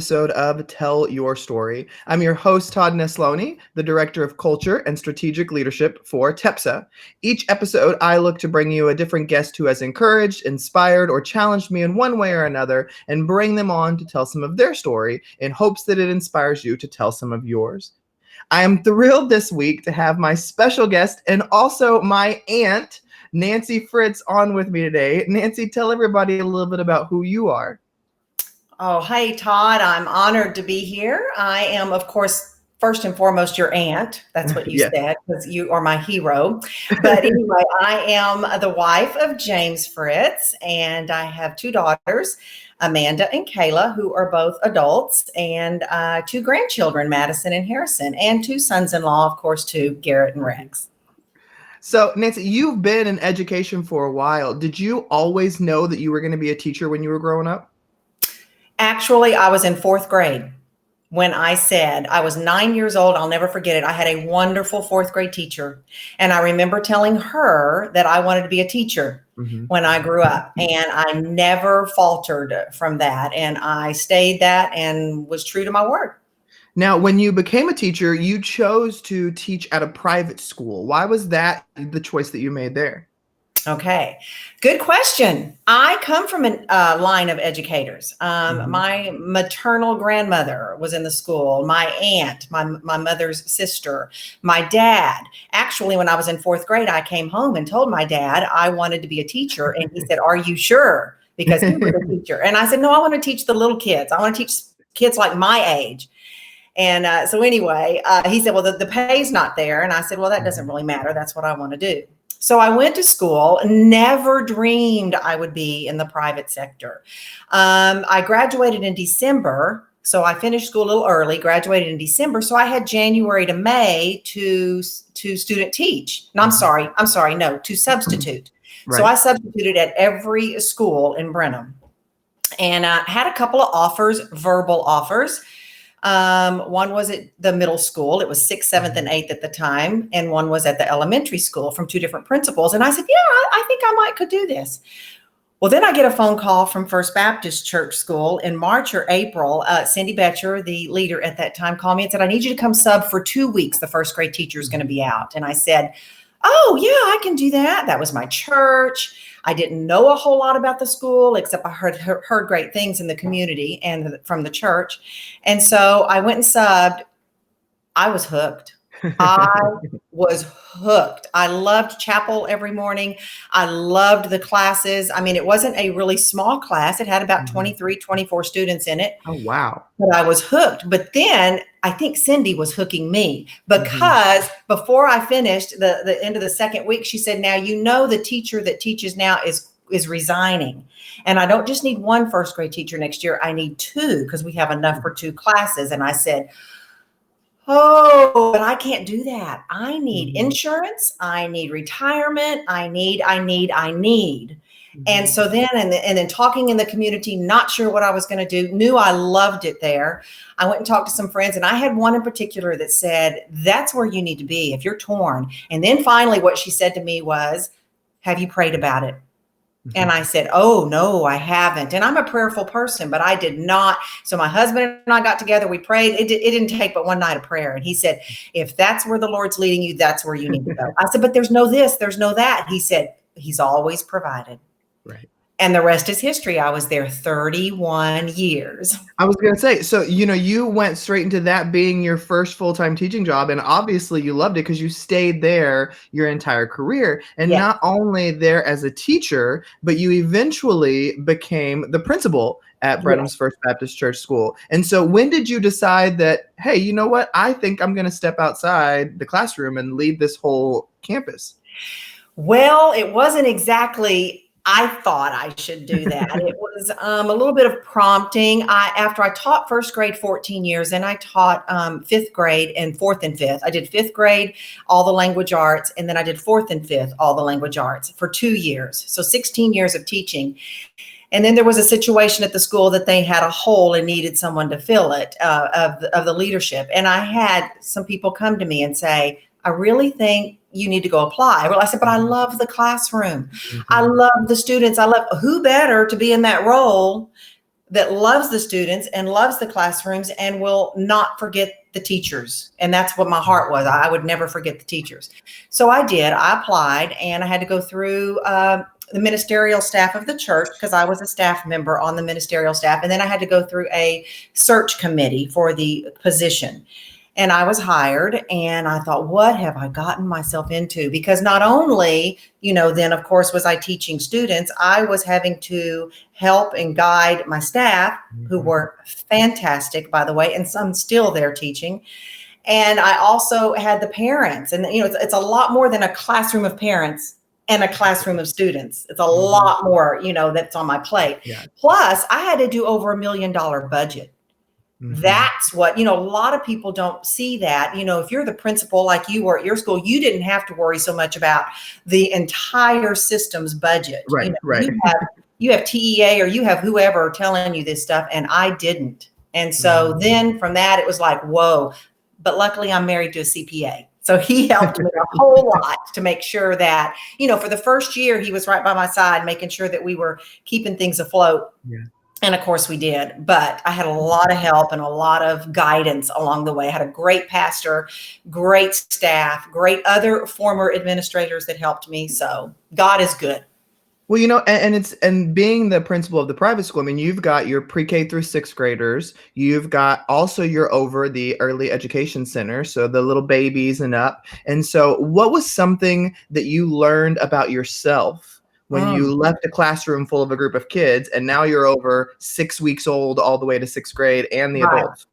episode of Tell Your Story. I'm your host, Todd Nesloni, the Director of Culture and Strategic Leadership for TEPSA. Each episode, I look to bring you a different guest who has encouraged, inspired, or challenged me in one way or another and bring them on to tell some of their story in hopes that it inspires you to tell some of yours. I am thrilled this week to have my special guest and also my aunt, Nancy Fritz, on with me today. Nancy, tell everybody a little bit about who you are. Oh, hey, Todd. I'm honored to be here. I am, of course, first and foremost, your aunt. That's what you Yes. said, because you are my hero. But anyway, I am the wife of James Fritz, and I have two daughters, Amanda and Kayla, who are both adults, and two grandchildren, Madison and Harrison, and two sons-in-law, of course, too, Garrett and Rex. So, Nancy, you've been in education for a while. Did you always know that you were going to be a teacher when you were growing up? Actually, I was in fourth grade when I said, I was 9 years old. I'll never forget it. I had a wonderful fourth grade teacher. And I remember telling her that I wanted to be a teacher when I grew up. And I never faltered from that. And I stayed that and was true to my word. Now, when you became a teacher, you chose to teach at a private school. Why was that the choice that you made there? Okay. Good question. I come from a line of educators. My maternal grandmother was in the school, my aunt, my mother's sister, my dad. Actually, when I was in fourth grade, I came home and told my dad I wanted to be a teacher. And he said, "Are you sure?" Because he was a teacher. And I said, "No, I want to teach the little kids. I want to teach kids like my age." And so anyway, he said, "Well, the pay's not there." And I said, "Well, that doesn't really matter. That's what I want to do." So I went to school, never dreamed I would be in the private sector. I graduated in December. So I finished school a little early, graduated in December. So I had January to May to student teach. No, to substitute. Right. So I substituted at every school in Brenham. And I had a couple of offers, verbal offers. One was at the middle school. It was 6th, 7th, and 8th at the time. And one was at the elementary school from two different principals. And I said, yeah, I think I could do this. Well, then I get a phone call from First Baptist Church School in March or April. Cindy Betcher, the leader at that time, called me and said, "I need you to come sub for 2 weeks. The first grade teacher is going to be out." And I said, "Oh, yeah, I can do that." That was my church. I didn't know a whole lot about the school, except I heard great things in the community and from the church. And so I went and subbed. I was hooked. I was hooked. I loved chapel every morning. I loved the classes. I mean, it wasn't a really small class. It had about 23, 24 students in it. Oh, wow. But I was hooked. But then I think Cindy was hooking me because before I finished the end of the second week, she said, "Now, you know, the teacher that teaches now is resigning. And I don't just need one first grade teacher next year. I need two because we have enough for two classes." And I said, "Oh, but I can't do that. I need insurance. I need retirement. I need. And so then, and then talking in the community, not sure what I was going to do, knew I loved it there. I went and talked to some friends, and I had one in particular that said, "That's where you need to be if you're torn." And then finally what she said to me was, "Have you prayed about it?" And I said, "Oh, no, I haven't." And I'm a prayerful person, but I did not. So my husband and I got together. We prayed. It didn't take but one night of prayer. And he said, "If that's where the Lord's leading you, that's where you need to go." I said, "But there's no this, there's no that." He said, "He's always provided." Right. And the rest is history. I was there 31 years. I was going to say, so, you went straight into that being your first full-time teaching job. And obviously you loved it because you stayed there your entire career. And not only there as a teacher, but you eventually became the principal at Brenham's First Baptist Church School. And so when did you decide that, hey, you know what? I think I'm going to step outside the classroom and lead this whole campus? Well, it wasn't exactly I thought I should do that. It was a little bit of prompting. After I taught first grade 14 years, and I taught fifth grade and fourth and fifth. I did fifth grade, all the language arts, and then I did fourth and fifth, all the language arts for 2 years. So 16 years of teaching. And then there was a situation at the school that they had a hole and needed someone to fill it of the leadership. And I had some people come to me and say, "I really think you need to go apply." Well, I said, "But I love the classroom. I love the students. Who better to be in that role that loves the students and loves the classrooms and will not forget the teachers. And that's what my heart was. I would never forget the teachers. So I did. I applied, and I had to go through the ministerial staff of the church, because I was a staff member on the ministerial staff. And then I had to go through a search committee for the position. And I was hired, and I thought, what have I gotten myself into? Because not only, then of course, was I teaching students, I was having to help and guide my staff, who were fantastic, by the way, and some still there teaching. And I also had the parents, and it's a lot more than a classroom of parents and a classroom of students. It's a lot more, that's on my plate. Yeah. Plus, I had to do over $1 million budget. That's what, a lot of people don't see that. If you're the principal like you were at your school, you didn't have to worry so much about the entire system's budget. Right, right. You have TEA, or you have whoever telling you this stuff, and I didn't. And so then from that, it was like, whoa. But luckily, I'm married to a CPA. So he helped me a whole lot to make sure that, for the first year, he was right by my side, making sure that we were keeping things afloat. Yeah. And of course we did, but I had a lot of help and a lot of guidance along the way. I had a great pastor, great staff, great other former administrators that helped me. So God is good. Well, and being the principal of the private school, I mean, you've got your pre-K through sixth graders. You've got also, you're over the early education center, so the little babies and up. And so what was something that you learned about yourself when you left a classroom full of a group of kids, and now you're over 6 weeks old all the way to sixth grade and the adults?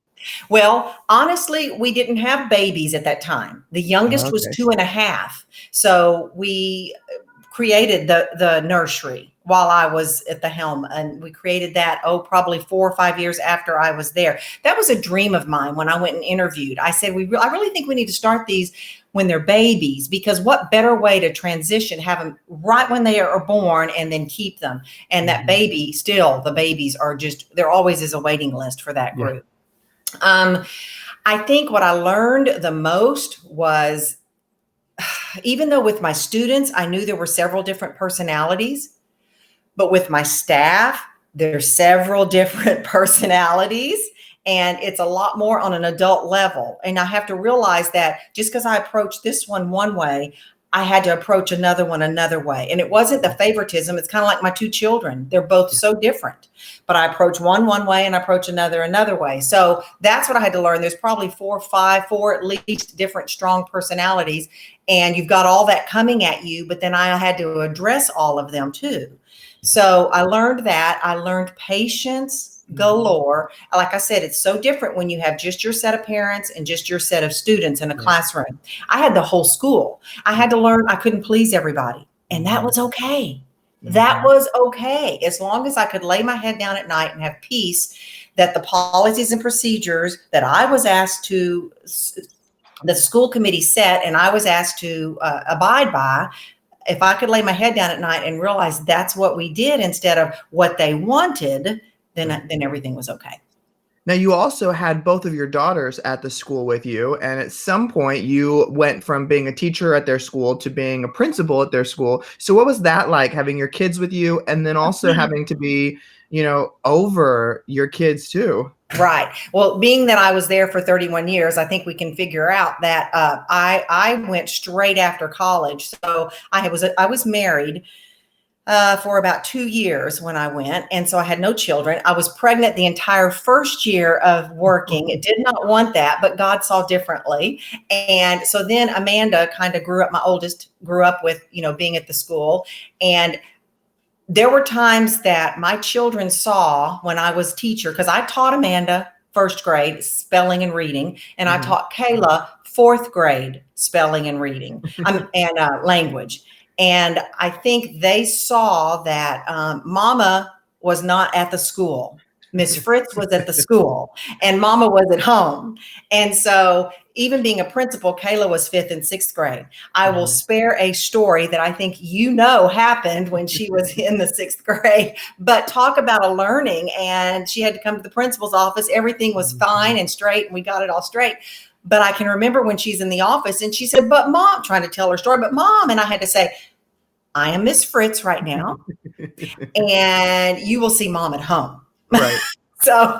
Well, honestly, we didn't have babies at that time. The youngest was 2.5. So we created the nursery while I was at the helm, and we created that, probably 4 or 5 years after I was there. That was a dream of mine when I went and interviewed. I said, I really think we need to start these when they're babies, because what better way to transition, have them right when they are born and then keep them. And that baby, still, the babies are just, there always is a waiting list for that group. Yeah. I think what I learned the most was, even though with my students, I knew there were several different personalities, but with my staff, there's several different personalities, and it's a lot more on an adult level. And I have to realize that just because I approached this one way, I had to approach another one another way. And it wasn't the favoritism. It's kind of like my 2 children. They're both so different, but I approach one way and I approach another way. So that's what I had to learn. There's probably 4 at least different strong personalities, and you've got all that coming at you, but then I had to address all of them too. So I learned that. I learned patience galore. Like I said, it's so different when you have just your set of parents and just your set of students in a classroom. I had the whole school. I had to learn I couldn't please everybody, and that was okay. That was okay. As long as I could lay my head down at night and have peace that the policies and procedures that I was asked to, the school committee set, and I was asked to abide by, if I could lay my head down at night and realize that's what we did instead of what they wanted, then everything was okay. Now, you also had both of your daughters at the school with you, and at some point you went from being a teacher at their school to being a principal at their school. So what was that like, having your kids with you and then also having to be, over your kids too? Right. Well, being that I was there for 31 years, I think we can figure out that I went straight after college. So I was married for about 2 years when I went. And so I had no children. I was pregnant the entire first year of working. It did not want that, but God saw differently. And so then Amanda kind of my oldest grew up with, being at the school. And there were times that my children saw when I was teacher, because I taught Amanda first grade spelling and reading, and I taught Kayla fourth grade spelling and reading and language. And I think they saw that Mama was not at the school. Miss Fritz was at the school and Mama was at home. And so even being a principal, Kayla was 5th and 6th grade. I will spare a story that I think happened when she was in the 6th grade, but talk about a learning, and she had to come to the principal's office. Everything was fine and straight, and we got it all straight. But I can remember when she's in the office and she said, "But Mom," trying to tell her story, "But Mom," and I had to say, "I am Miss Fritz right now, and you will see Mom at home." Right. So,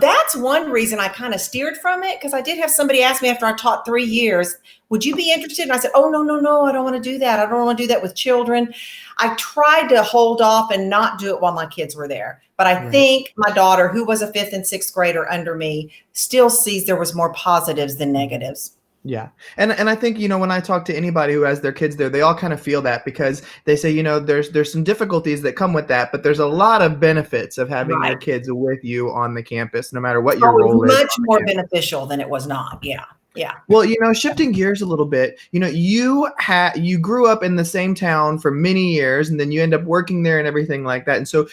that's one reason I kind of steered from it, because I did have somebody ask me after I taught 3 years, would you be interested? And I said, oh, no, no, no, I don't want to do that. I don't want to do that with children. I tried to hold off and not do it while my kids were there. But I think my daughter, who was a 5th and 6th grader under me, still sees there was more positives than negatives. Yeah. And I think, when I talk to anybody who has their kids there, they all kind of feel that, because they say, there's some difficulties that come with that, but there's a lot of benefits of having your Right. kids with you on the campus, no matter what So your it was role is much on the more campus. beneficial than it was not. Yeah. Yeah. Well, shifting gears a little bit, you grew up in the same town for many years, and then you end up working there and everything like that. And so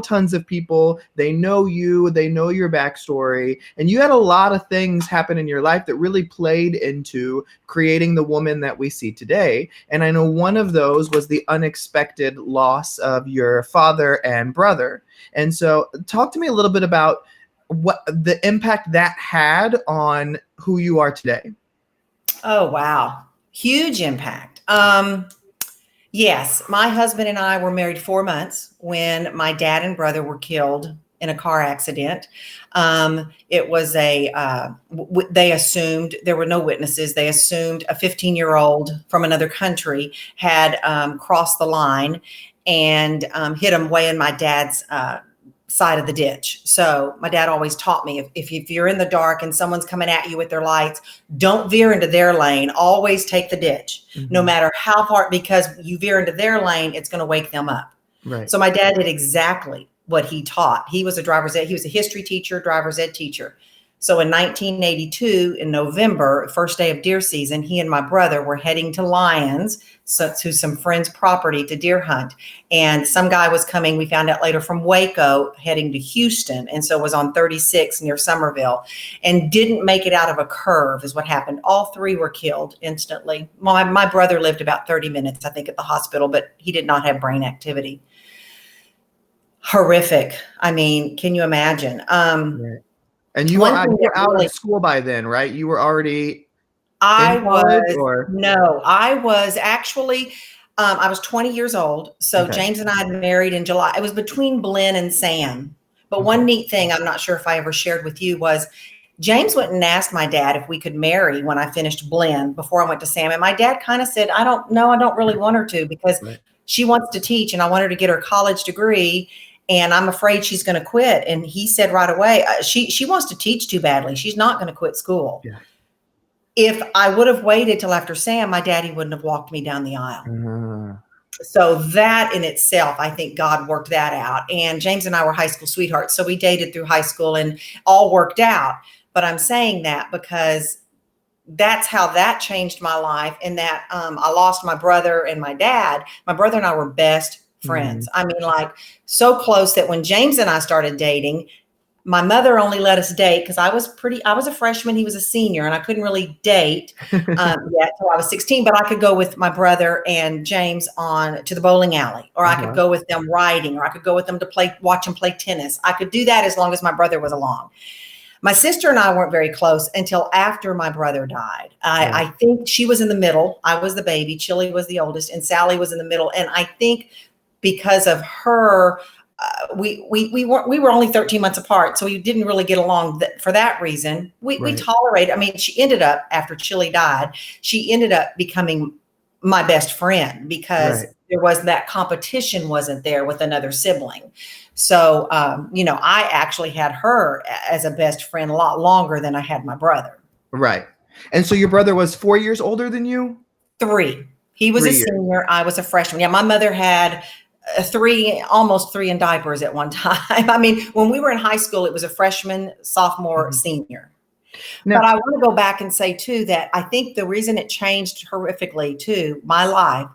tons of people, they know you, they know your backstory, and you had a lot of things happen in your life that really played into creating the woman that we see today. And I know one of those was the unexpected loss of your father and brother. And so talk to me a little bit about what the impact that had on who you are today. Oh, wow. Huge impact. Yes, my husband and I were married 4 months when my dad and brother were killed in a car accident. It was they assumed, there were no witnesses. They assumed a 15-year-old from another country had crossed the line and hit him way in my dad's side of the ditch. So my dad always taught me, if you're in the dark and someone's coming at you with their lights, don't veer into their lane. Always take the ditch, no matter how far, because you veer into their lane, it's going to wake them up. Right. So my dad did exactly what he taught. He was he was a history teacher, driver's ed teacher. So in 1982, in November, first day of deer season, he and my brother were heading to Lyons, to some friends' property to deer hunt. And some guy was coming, we found out later, from Waco heading to Houston. And so was on 36 near Somerville and didn't make it out of a curve is what happened. All 3 were killed instantly. My brother lived about 30 minutes, I think, at the hospital, but he did not have brain activity. Horrific. I mean, can you imagine? Right. And you were out of school by then, right? You were already in college, or? No, I was actually, I was 20 years old. So James and I had married in July. It was between Blinn and Sam. But one neat thing, I'm not sure if I ever shared with you, was James went and asked my dad if we could marry when I finished Blinn before I went to Sam. And my dad kind of said, I don't really want her to, because she wants to teach and I want her to get her college degree. And I'm afraid she's going to quit. And he said right away, she wants to teach too badly. She's not going to quit school. Yeah. If I would have waited till after Sam, my daddy wouldn't have walked me down the aisle. So that in itself, I think God worked that out. And James and I were high school sweethearts. So we dated through high school and all worked out. But I'm saying that because that's how that changed my life. And that I lost my brother and my dad. My brother and I were best friends. I mean, like, so close that when James and I started dating, my mother only let us date because I was a freshman, he was a senior, and I couldn't really date yet till I was 16, but I could go with my brother and James to the bowling alley, or I could go with them riding, or I could go with them to watch them play tennis. I could do that as long as my brother was along. My sister and I weren't very close until after my brother died. I think she was in the middle. I was the baby. Chili was the oldest, and Sally was in the middle. And I think because of her, we were only 13 months apart, so we didn't really get along for that reason. We tolerated. I mean, she ended up, after Chili died, she ended up becoming my best friend because there was that competition wasn't there with another sibling. So, I actually had her as a best friend a lot longer than I had my brother. Right. And so your brother was 4 years older than you? 3. He was a senior. I was a freshman. Yeah, my mother had almost 3 in diapers at one time. I mean, when we were in high school, it was a freshman, sophomore, senior. Now, but I want to go back and say too, that I think the reason it changed horrifically too, my life,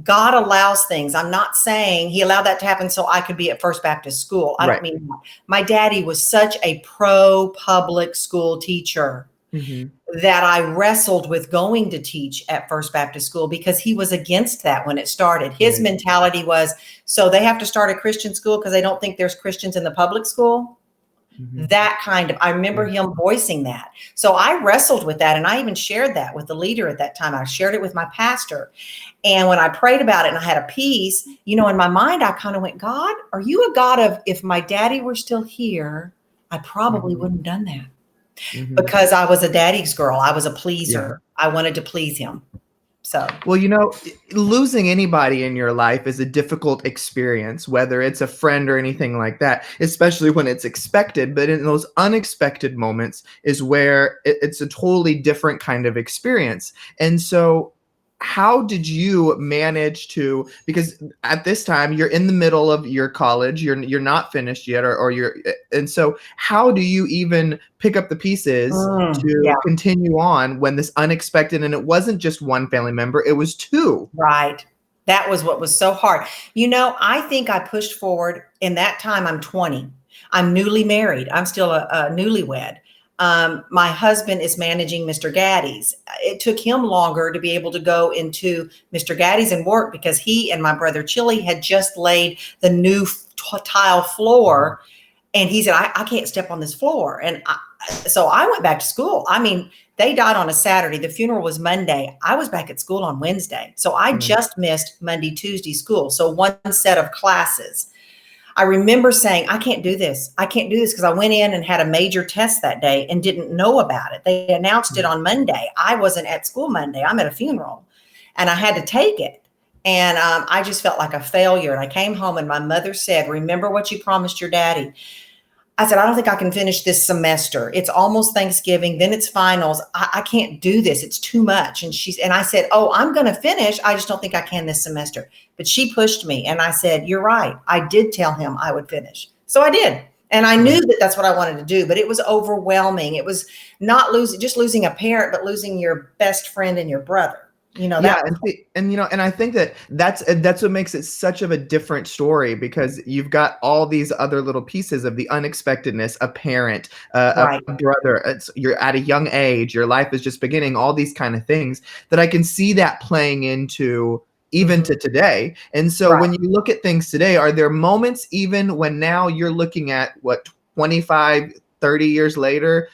God allows things. I'm not saying he allowed that to happen so I could be at First Baptist School. I don't mean that. My daddy was such a pro public school teacher that I wrestled with going to teach at First Baptist School because he was against that when it started. His mentality was, so they have to start a Christian school because they don't think there's Christians in the public school. That kind of, I remember him voicing that. So I wrestled with that. And I even shared that with the leader at that time. I shared it with my pastor. And when I prayed about it and I had a peace, in my mind, I kind of went, God, are you a God of, if my daddy were still here, I probably wouldn't have done that because I was a daddy's girl. I was a pleaser. I wanted to please him. So, well, losing anybody in your life is a difficult experience, whether it's a friend or anything like that, especially when it's expected. But in those unexpected moments is where it's a totally different kind of experience. And so how did you manage to, because at this time you're in the middle of your college, you're not finished yet, or you're, and so how do you even pick up the pieces to continue on when this unexpected, and it wasn't just one family member, it was two. Right. That was what was so hard. I think I pushed forward. In that time, I'm 20. I'm newly married. I'm still a newlywed. My husband is managing Mr. Gaddy's. It took him longer to be able to go into Mr. Gaddy's and work because he and my brother Chili had just laid the new tile floor. And he said, I can't step on this floor. And so I went back to school. I mean, they died on a Saturday. The funeral was Monday. I was back at school on Wednesday. So I just missed Monday, Tuesday school. So one set of classes. I remember saying, I can't do this. I can't do this because I went in and had a major test that day and didn't know about it. They announced it on Monday. I wasn't at school Monday. I'm at a funeral and I had to take it. And I just felt like a failure. And I came home and my mother said, remember what you promised your daddy. I said, I don't think I can finish this semester. It's almost Thanksgiving. Then it's finals. I can't do this. It's too much. And I said, oh, I'm going to finish. I just don't think I can this semester. But she pushed me. And I said, you're right. I did tell him I would finish. So I did. And I knew that that's what I wanted to do, but it was overwhelming. It was not just losing a parent, but losing your best friend and your brother. And I think that's what makes it such of a different story, because you've got all these other little pieces of the unexpectedness, a parent, a brother, you're at a young age, your life is just beginning, all these kind of things that I can see that playing into even to today. And so when you look at things today, are there moments even when now you're looking at 25, 30 years later?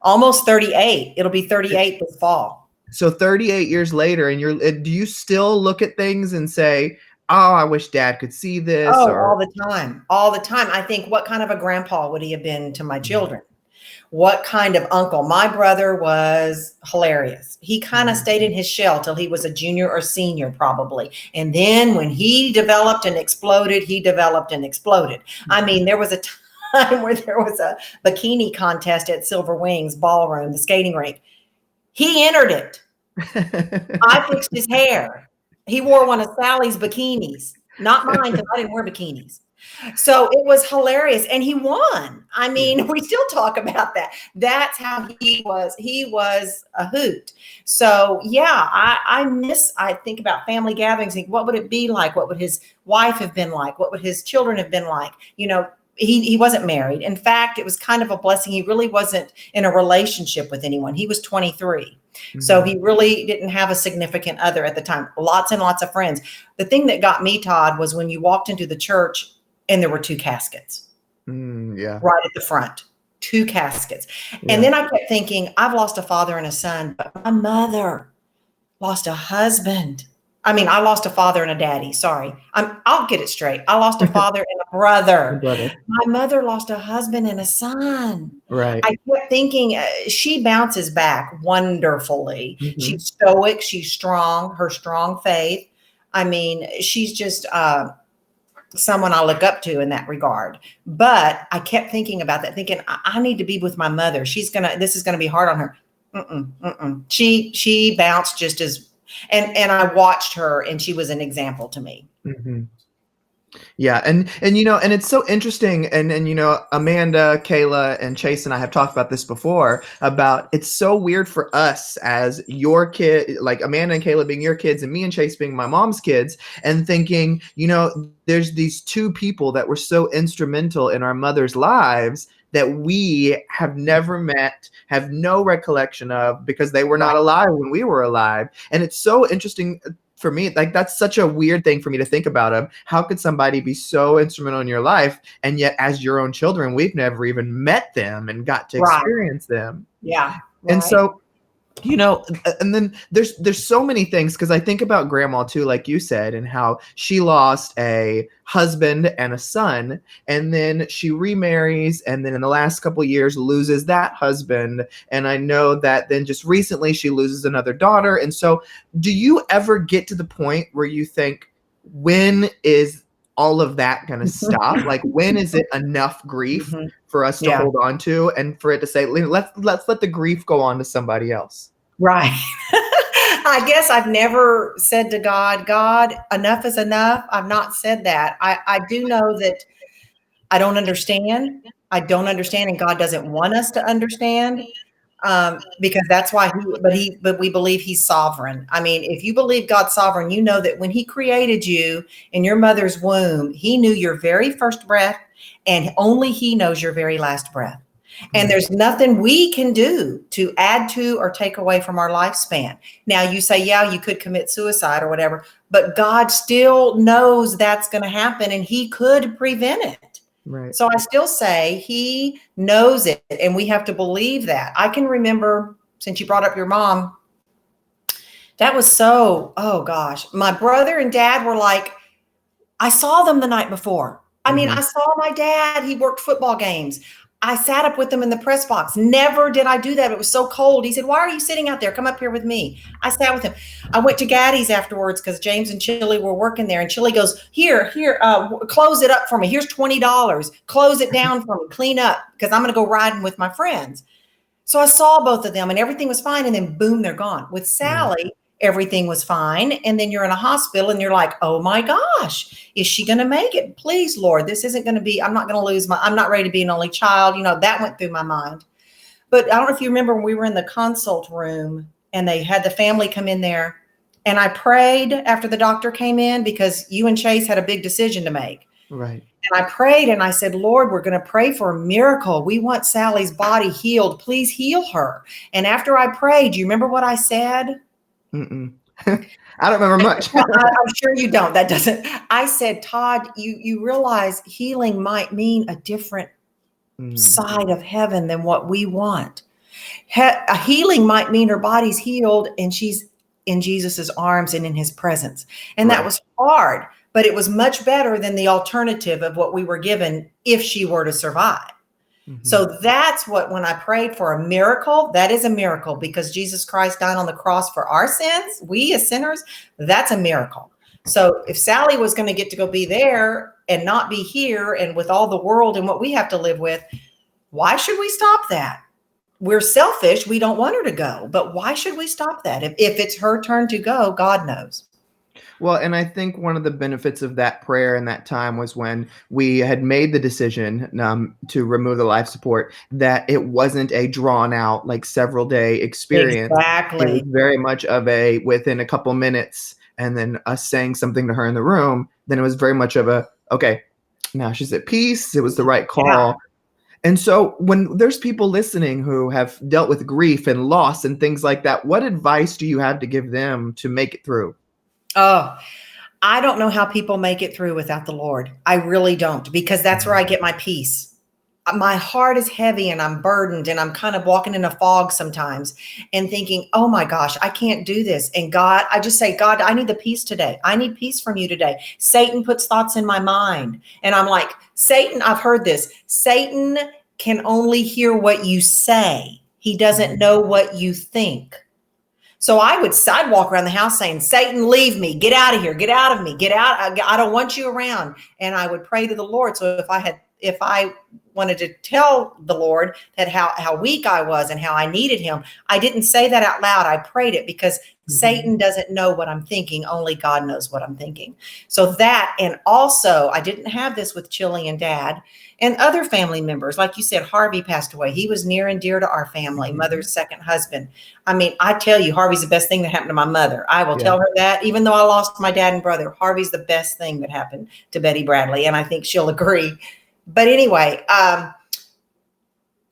Almost 38. It'll be 38 this fall. So 38 years later, and do you still look at things and say, oh, I wish Dad could see this? Oh, all the time. All the time. I think, what kind of a grandpa would he have been to my children? What kind of uncle? My brother was hilarious. He kind of stayed in his shell till he was a junior or senior, probably. And then when he developed and exploded, I mean, there was a time where there was a bikini contest at Silver Wings Ballroom, the skating rink. He entered it. I fixed his hair. He wore one of Sally's bikinis, not mine, because I didn't wear bikinis. So it was hilarious. And he won. I mean, we still talk about that. That's how he was. He was a hoot. So yeah, I think about family gatherings. Think, what would it be like? What would his wife have been like? What would his children have been like? He wasn't married. In fact, it was kind of a blessing. He really wasn't in a relationship with anyone. He was 23. So he really didn't have a significant other at the time. Lots and lots of friends. The thing that got me, Todd, was when you walked into the church and there were 2 caskets. Right at the front. 2 caskets. And then I kept thinking, I've lost a father and a son, but my mother lost a husband. I mean, I lost a father and a daddy. Sorry. I'll get it straight. I lost a father and a brother. My mother lost a husband and a son. Right. I kept thinking she bounces back wonderfully. She's stoic. She's strong. Her strong faith. I mean, she's just someone I look up to in that regard. But I kept thinking about that, thinking I need to be with my mother. This is going to be hard on her. She bounced just as. And I watched her, and she was an example to me. Yeah. And it's so interesting. And Amanda, Kayla, and Chase and I have talked about this before, about it's so weird for us as your kid, like Amanda and Kayla being your kids and me and Chase being my mom's kids, and thinking, there's these 2 people that were so instrumental in our mother's lives that we have never met, have no recollection of, because they were not alive when we were alive. And it's so interesting for me, like that's such a weird thing for me to think about. How could somebody be so instrumental in your life, and yet as your own children, we've never even met them and got to Right. experience them. Yeah. And Right. so, and then there's so many things, because I think about grandma too, like you said, and how she lost a husband and a son, and then she remarries, and then in the last couple of years loses that husband, and I know that then just recently she loses another daughter. And so, do you ever get to the point where you think, when is all of that going to stop? Like, when is it enough grief Mhm. for us to Yeah. hold on to, and for it to say, let's let the grief go on to somebody else? Right. I guess I've never said to God, enough is enough. I've not said that. I do know that I don't understand. I don't understand, and God doesn't want us to understand, because that's why but we believe he's sovereign. I mean, if you believe God's sovereign, you know that when he created you in your mother's womb, he knew your very first breath, and only he knows your very last breath. And there's nothing we can do to add to or take away from our lifespan. Now you say, yeah, you could commit suicide or whatever, but God still knows that's going to happen, and he could prevent it. Right. So I still say he knows it, and we have to believe that. I can remember, since you brought up your mom, that was so, oh gosh, my brother and dad were like, I saw them the night before. I mean, I saw my dad. He worked football games. I sat up with them in the press box. Never did I do that. It was so cold. He said, why are you sitting out there? Come up here with me. I sat with him. I went to Gaddy's afterwards because James and Chili were working there. And Chili goes, here, close it up for me. Here's $20. Close it down for me. Clean up, because I'm going to go riding with my friends. So I saw both of them, and everything was fine. And then boom, they're gone. With Sally, everything was fine. And then you're in a hospital and you're like, oh my gosh, is she going to make it? Please, Lord, this isn't going to be, I'm not going to lose I'm not ready to be an only child. That went through my mind. But I don't know if you remember when we were in the consult room and they had the family come in there, and I prayed after the doctor came in, because you and Chase had a big decision to make. Right. And I prayed and I said, Lord, we're going to pray for a miracle. We want Sally's body healed. Please heal her. And after I prayed, do you remember what I said? I don't remember much. I'm sure you don't. That doesn't. I said, Todd, you realize healing might mean a different side of heaven than what we want. A healing might mean her body's healed and she's in Jesus's arms and in his presence. And that was hard, but it was much better than the alternative of what we were given if she were to survive. So that's what, when I prayed for a miracle, that is a miracle, because Jesus Christ died on the cross for our sins, we as sinners, that's a miracle. So if Sally was going to get to go be there and not be here, and with all the world and what we have to live with, why should we stop that? We're selfish. We don't want her to go, but why should we stop that? If it's her turn to go, God knows. Well, and I think one of the benefits of that prayer in that time was when we had made the decision to remove the life support, that it wasn't a drawn out, like several day experience. Exactly. It was very much of a within a couple minutes, and then us saying something to her in the room. Then it was very much of a, okay, now she's at peace. It was the right call. Yeah. And so when there's people listening who have dealt with grief and loss and things like that, what advice do you have to give them to make it through? Oh, I don't know how people make it through without the Lord. I really don't, because that's where I get my peace. My heart is heavy and I'm burdened, and I'm kind of walking in a fog sometimes and thinking, oh my gosh, I can't do this. And God, I just say, God, I need the peace today. I need peace from you today. Satan puts thoughts in my mind. And I'm like, Satan, I've heard this. Satan can only hear what you say. He doesn't know what you think. So I'd walk around the house saying, Satan, leave me, get out of here, get out of me, get out. I don't want you around. And I would pray to the Lord. So if I wanted to tell the Lord that how weak I was and how I needed him, I didn't say that out loud. I prayed it, because Satan doesn't know what I'm thinking. Only God knows what I'm thinking. So that, and also I didn't have this with Chili and Dad and other family members. Like you said, Harvey passed away. He was near and dear to our family, mother's second husband. I mean, I tell you, Harvey's the best thing that happened to my mother. I will tell her that, even though I lost my dad and brother, Harvey's the best thing that happened to Betty Bradley. And I think she'll agree. But anyway,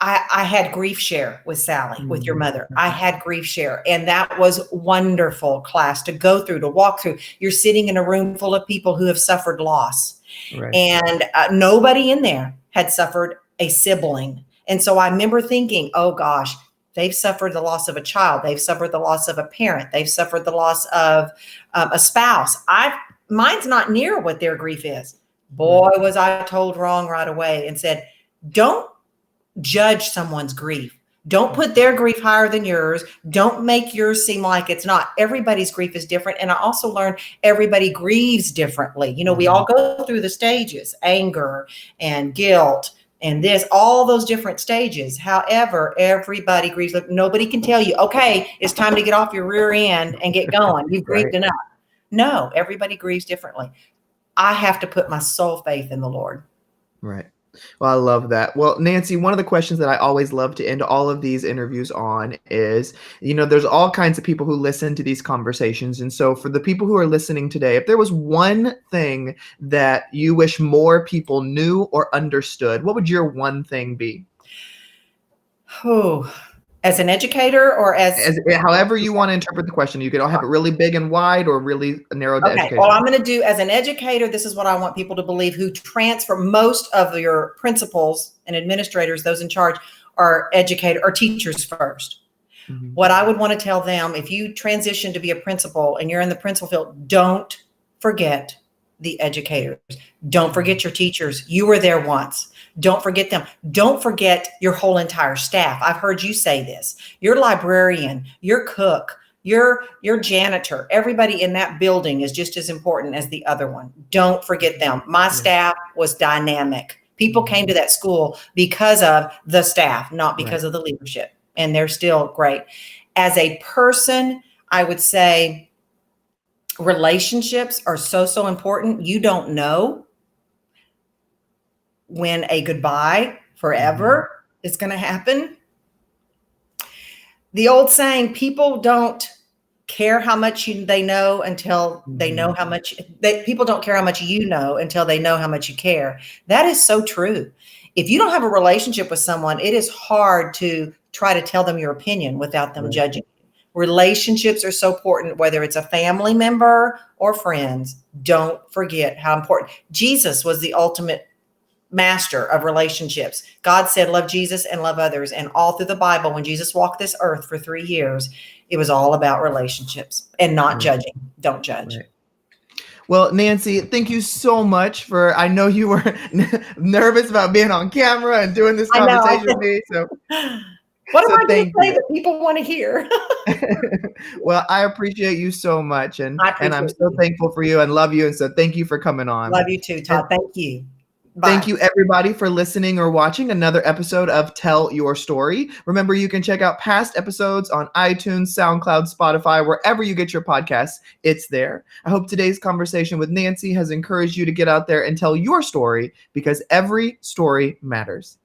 I had grief share with Sally, with your mother. Mhm. I had grief share. And that was wonderful class to go through, to walk through. You're sitting in a room full of people who have suffered loss. Right. And nobody in there had suffered a sibling. And so I remember thinking, oh gosh, they've suffered the loss of a child. They've suffered the loss of a parent. They've suffered the loss of a spouse. Mine's not near what their grief is. Boy, was I told wrong right away and said, don't judge someone's grief. Don't put their grief higher than yours. Don't make yours seem like it's not. Everybody's grief is different. And I also learned everybody grieves differently. You know, we all go through the stages, anger and guilt and this, all those different stages. However, everybody grieves. Look, nobody can tell you, okay, it's time to get off your rear end and get going. You've grieved enough. No, everybody grieves differently. I have to put my sole faith in the Lord. Right. Well, I love that. Well, Nancy, one of the questions that I always love to end all of these interviews on is, there's all kinds of people who listen to these conversations. And so for the people who are listening today, if there was one thing that you wish more people knew or understood, what would your one thing be? Oh, as an educator or as however you want to interpret the question. You could have it really big and wide or really narrowed to education. Well, I'm going to do as an educator. This is what I want people to believe who transfer. Most of your principals and administrators, those in charge, are educators or teachers first. Mm-hmm. What I would want to tell them, if you transition to be a principal and you're in the principal field, don't forget the educators. Don't forget your teachers. You were there once. Don't forget them. Don't forget your whole entire staff. I've heard you say this. Your librarian, your cook, your janitor, everybody in that building is just as important as the other one. Don't forget them. My staff was dynamic. People came to that school because of the staff, not because of the leadership. And they're still great. As a person, I would say relationships are so important. You don't know when a goodbye forever is going to happen. The old saying, people don't care how much they know until they know how much people don't care how much you know until they know how much you care. That is so true. If you don't have a relationship with someone, it is hard to try to tell them your opinion without them judging. Relationships are so important, whether it's a family member or friends. Don't forget how important. Jesus was the ultimate master of relationships. God said, love Jesus and love others. And all through the Bible, when Jesus walked this earth for 3 years, it was all about relationships and not judging. Don't judge. Right. Well, Nancy, thank you so much for, I know you were nervous about being on camera and doing this conversation with me. So what am I going to say that people want to hear? Well, I appreciate you so much. And I'm so thankful for you and love you. And so thank you for coming on. Love you too, Todd. Thank you. Bye. Thank you, everybody, for listening or watching another episode of Tell Your Story. Remember, you can check out past episodes on iTunes, SoundCloud, Spotify, wherever you get your podcasts. It's there. I hope today's conversation with Nancy has encouraged you to get out there and tell your story, because every story matters.